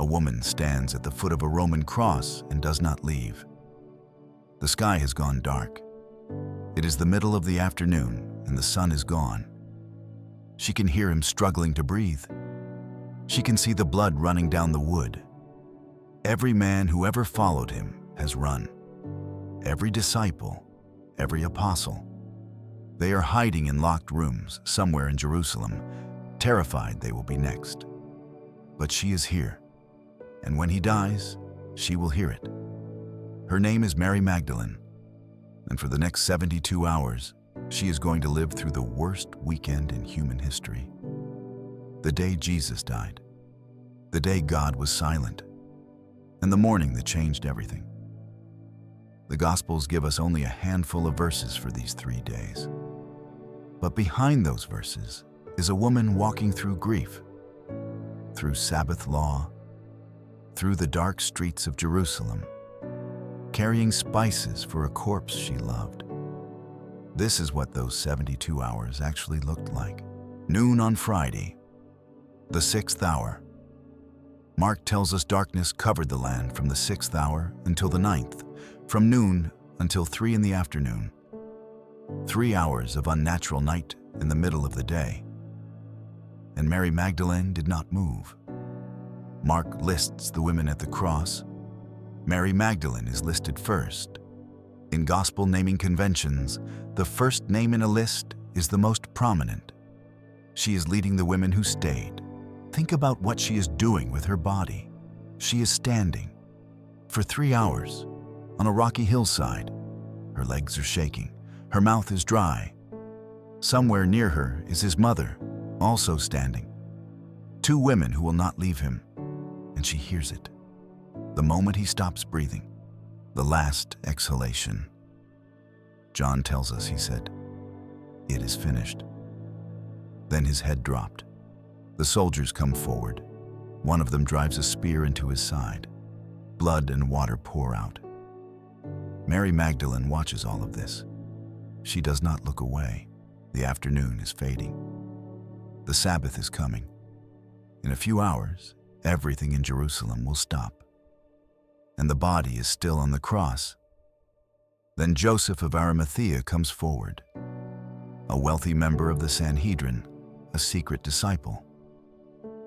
A woman stands at the foot of a Roman cross and does not leave. The sky has gone dark. It is the middle of the afternoon and the sun is gone. She can hear him struggling to breathe. She can see the blood running down the wood. Every man who ever followed him has run. Every disciple, every apostle. They are hiding in locked rooms somewhere in Jerusalem, terrified they will be next. But she is here, and when he dies, she will hear it. Her name is Mary Magdalene, and for the next 72 hours, she is going to live through the worst weekend in human history. The day Jesus died, the day God was silent, and the morning that changed everything. The Gospels give us only a handful of verses for these 3 days. But behind those verses is a woman walking through grief, through Sabbath law, through the dark streets of Jerusalem, carrying spices for a corpse she loved. This is what those 72 hours actually looked like. Noon on Friday, the 6th hour. Mark tells us darkness covered the land from the 6th hour until the 9th, from noon until 3 in the afternoon. 3 hours of unnatural night in the middle of the day. And Mary Magdalene did not move. Mark lists the women at the cross. Mary Magdalene is listed first. In gospel naming conventions, the first name in a list is the most prominent. She is leading the women who stayed. Think about what she is doing with her body. She is standing for 3 hours on a rocky hillside. Her legs are shaking. Her mouth is dry. Somewhere near her is his mother, also standing. 2 women who will not leave him, and she hears it. The moment he stops breathing, the last exhalation. John tells us he said, "It is finished." Then his head dropped. The soldiers come forward. One of them drives a spear into his side. Blood and water pour out. Mary Magdalene watches all of this. She does not look away. The afternoon is fading. The Sabbath is coming. In a few hours, everything in Jerusalem will stop. And the body is still on the cross. Then Joseph of Arimathea comes forward, a wealthy member of the Sanhedrin, a secret disciple.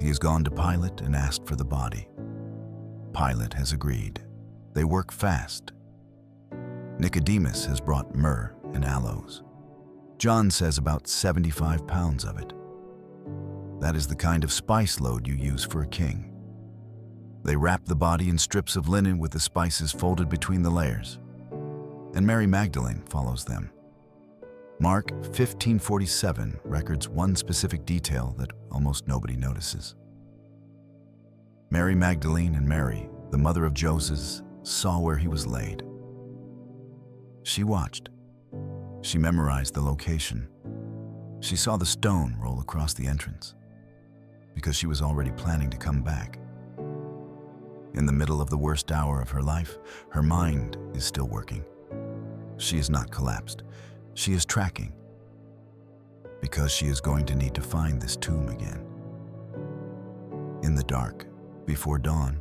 He has gone to Pilate and asked for the body. Pilate has agreed. They work fast. Nicodemus has brought myrrh and aloes. John says about 75 pounds of it. That is the kind of spice load you use for a king. They wrap the body in strips of linen with the spices folded between the layers. And Mary Magdalene follows them. Mark 15:47 records one specific detail that almost nobody notices. Mary Magdalene and Mary, the mother of Joseph, saw where he was laid. She watched. She memorized the location. She saw the stone roll across the entrance because she was already planning to come back. In the middle of the worst hour of her life, her mind is still working. She is not collapsed. She is tracking because she is going to need to find this tomb again. In the dark, before dawn,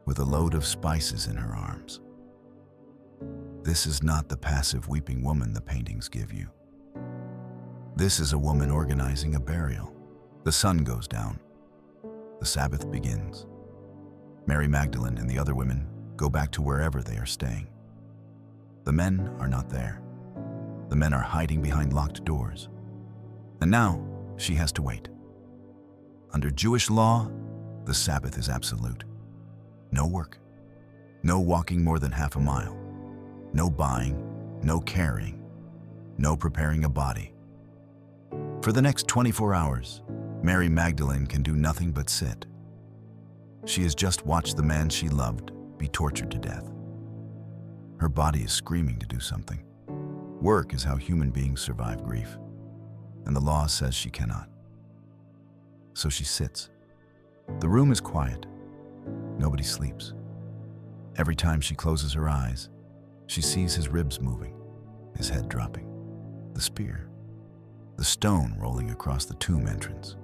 with a load of spices in her arms. This is not the passive weeping woman the paintings give you. This is a woman organizing a burial. The sun goes down. The Sabbath begins. Mary Magdalene and the other women go back to wherever they are staying. The men are not there. The men are hiding behind locked doors. And now she has to wait. Under Jewish law, the Sabbath is absolute. No work. No walking more than half a mile. No buying, no carrying, no preparing a body. For the next 24 hours, Mary Magdalene can do nothing but sit. She has just watched the man she loved be tortured to death. Her body is screaming to do something. Work is how human beings survive grief, and the law says she cannot. So she sits. The room is quiet. Nobody sleeps. Every time she closes her eyes, she sees his ribs moving, his head dropping, the spear, the stone rolling across the tomb entrance.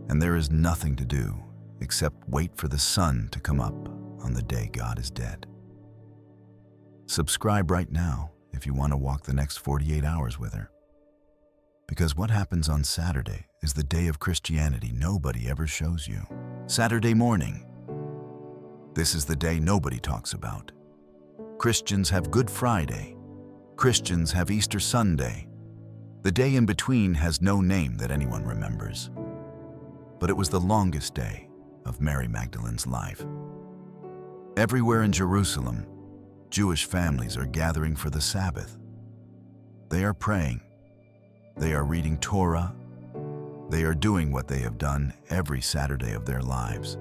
And there is nothing to do except wait for the sun to come up on the day God is dead. Subscribe right now if you want to walk the next 48 hours with her. Because what happens on Saturday is the day of Christianity nobody ever shows you. Saturday morning. This is the day nobody talks about. Christians have Good Friday. Christians have Easter Sunday. The day in between has no name that anyone remembers. But it was the longest day of Mary Magdalene's life. Everywhere in Jerusalem, Jewish families are gathering for the Sabbath. They are praying. They are reading Torah. They are doing what they have done every Saturday of their lives.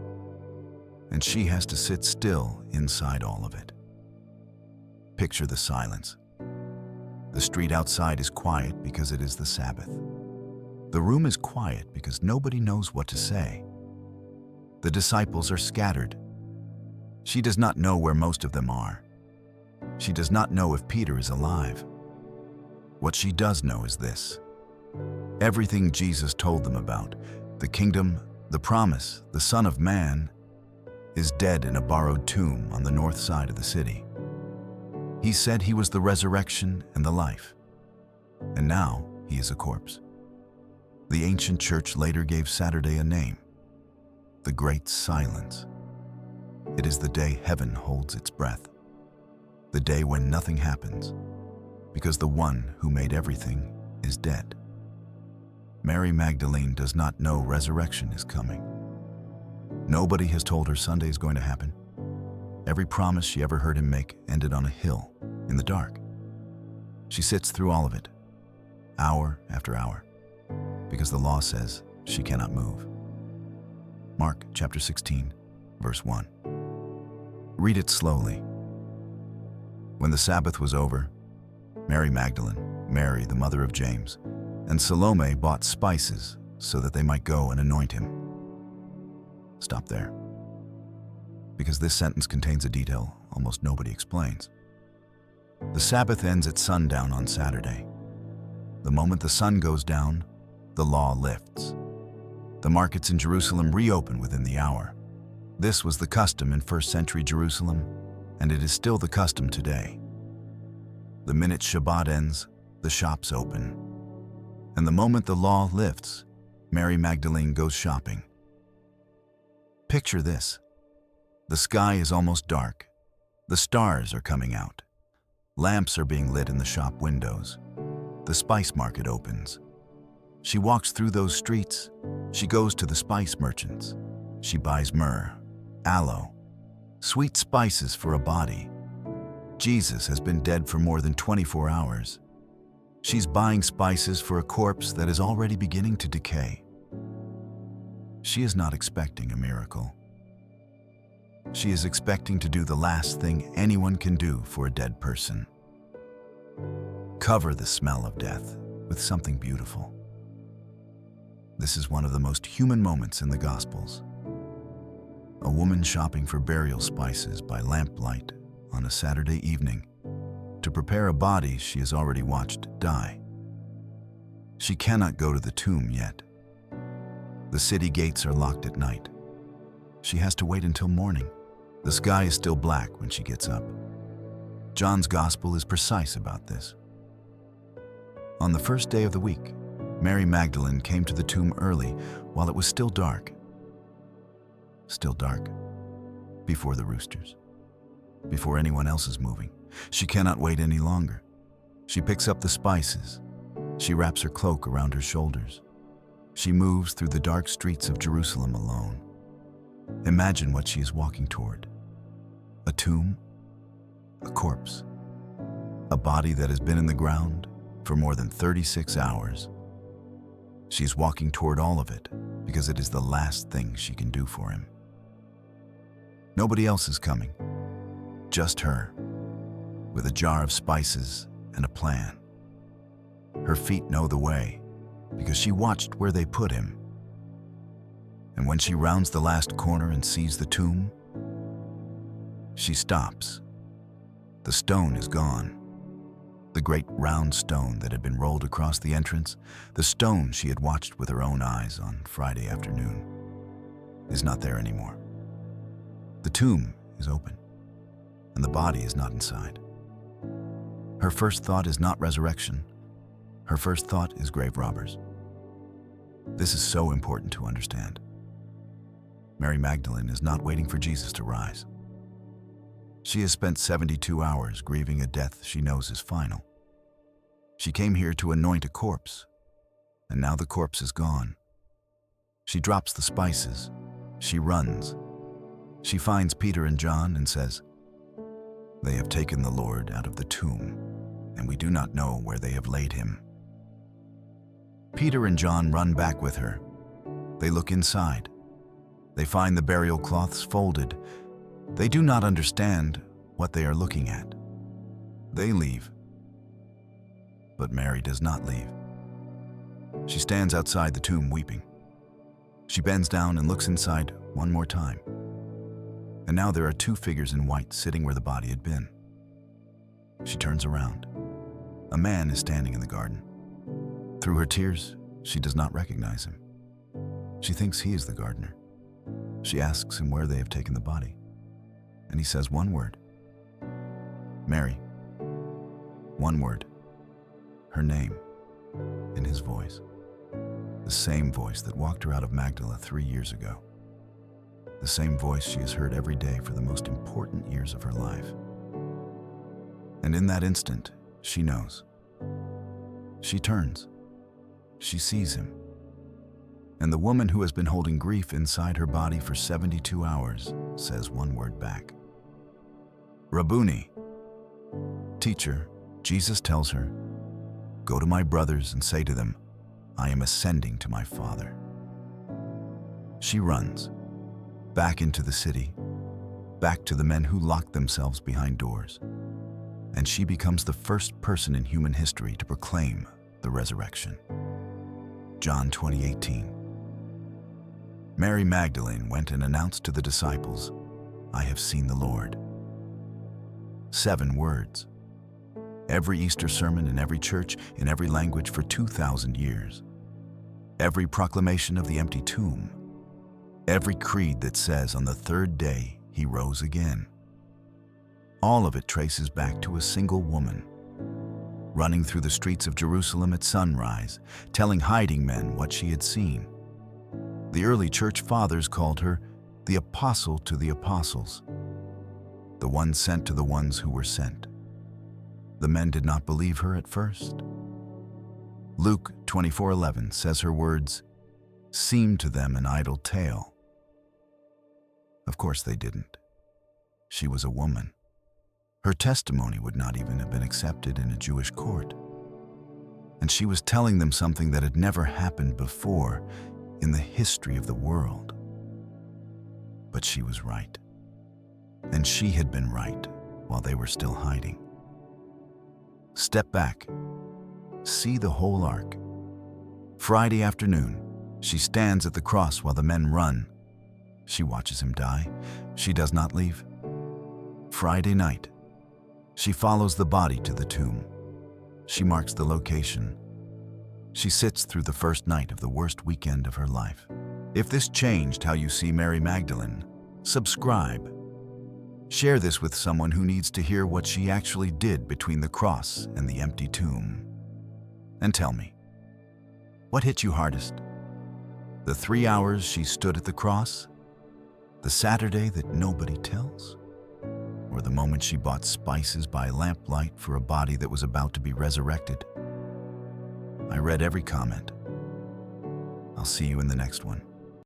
And she has to sit still inside all of it. Picture the silence. The street outside is quiet because it is the Sabbath. The room is quiet because nobody knows what to say. The disciples are scattered. She does not know where most of them are. She does not know if Peter is alive. What she does know is this: everything Jesus told them about, the kingdom, the promise, the Son of Man, is dead in a borrowed tomb on the north side of the city. He said he was the resurrection and the life, and now he is a corpse. The ancient church later gave Saturday a name: the Great Silence. It is the day heaven holds its breath, the day when nothing happens, because the one who made everything is dead. Mary Magdalene does not know resurrection is coming. Nobody has told her Sunday is going to happen. Every promise she ever heard him make ended on a hill, in the dark. She sits through all of it, hour after hour, because the law says she cannot move. Mark chapter 16, verse 1. Read it slowly. When the Sabbath was over, Mary Magdalene, Mary the mother of James, and Salome bought spices so that they might go and anoint him. Stop there, because this sentence contains a detail almost nobody explains. The Sabbath ends at sundown on Saturday. The moment the sun goes down, the law lifts. The markets in Jerusalem reopen within the hour. This was the custom in first century Jerusalem, and it is still the custom today. The minute Shabbat ends, the shops open. And the moment the law lifts, Mary Magdalene goes shopping. Picture this. The sky is almost dark. The stars are coming out. Lamps are being lit in the shop windows. The spice market opens. She walks through those streets. She goes to the spice merchants. She buys myrrh, aloe, sweet spices for a body. Jesus has been dead for more than 24 hours. She's buying spices for a corpse that is already beginning to decay. She is not expecting a miracle. She is expecting to do the last thing anyone can do for a dead person: cover the smell of death with something beautiful. This is one of the most human moments in the Gospels. A woman shopping for burial spices by lamplight on a Saturday evening to prepare a body she has already watched die. She cannot go to the tomb yet. The city gates are locked at night. She has to wait until morning. The sky is still black when she gets up. John's Gospel is precise about this. On the first day of the week, Mary Magdalene came to the tomb early while it was still dark. Still dark. Before the roosters. Before anyone else is moving. She cannot wait any longer. She picks up the spices. She wraps her cloak around her shoulders. She moves through the dark streets of Jerusalem alone. Imagine what she is walking toward. A tomb, a corpse, a body that has been in the ground for more than 36 hours. She's walking toward all of it because it is the last thing she can do for him. Nobody else is coming, just her, with a jar of spices and a plan. Her feet know the way because she watched where they put him. And when she rounds the last corner and sees the tomb, she stops. The stone is gone. The great round stone that had been rolled across the entrance, the stone she had watched with her own eyes on Friday afternoon. is not there anymore. The tomb is open, and the body is not inside. Her first thought is not resurrection. Her first thought is grave robbers. This is so important to understand. Mary Magdalene is not waiting for Jesus to rise. She has spent 72 hours grieving a death she knows is final. She came here to anoint a corpse, and now the corpse is gone. She drops the spices. She runs. She finds Peter and John and says, "They have taken the Lord out of the tomb, and we do not know where they have laid him." Peter and John run back with her. They look inside. They find the burial cloths folded. They do not understand what they are looking at. They leave. But Mary does not leave. She stands outside the tomb weeping. She bends down and looks inside one more time. And now there are two figures in white sitting where the body had been. She turns around. A man is standing in the garden. Through her tears, she does not recognize him. She thinks he is the gardener. She asks him where they have taken the body. And he says one word. Mary. One word. Her name. In his voice. The same voice that walked her out of Magdala 3 years ago. The same voice she has heard every day for the most important years of her life. And in that instant, she knows. She turns. She sees him. And the woman who has been holding grief inside her body for 72 hours says one word back. Rabboni. Teacher, Jesus tells her, "Go to my brothers and say to them, I am ascending to my Father." She runs, back into the city, back to the men who locked themselves behind doors, and she becomes the first person in human history to proclaim the resurrection. John 20:18. Mary Magdalene went and announced to the disciples, "I have seen the Lord." 7 words. Every Easter sermon in every church, in every language for 2,000 years. Every proclamation of the empty tomb. Every creed that says on the 3rd day he rose again. All of it traces back to a single woman, running through the streets of Jerusalem at sunrise, telling hiding men what she had seen. The early church fathers called her the apostle to the apostles, the one sent to the ones who were sent. The men did not believe her at first. Luke 24:11 says her words seemed to them an idle tale. Of course they didn't. She was a woman. Her testimony would not even have been accepted in a Jewish court. And she was telling them something that had never happened before in the history of the world. But she was right. And she had been right while they were still hiding. Step back. See the whole arc. Friday afternoon, she stands at the cross while the men run. She watches him die. She does not leave. Friday night, she follows the body to the tomb. She marks the location. She sits through the first night of the worst weekend of her life. If this changed how you see Mary Magdalene, subscribe. Share this with someone who needs to hear what she actually did between the cross and the empty tomb. And tell me, what hit you hardest? The 3 hours she stood at the cross? The Saturday that nobody tells? Or the moment she bought spices by lamplight for a body that was about to be resurrected? I read every comment. I'll see you in the next one.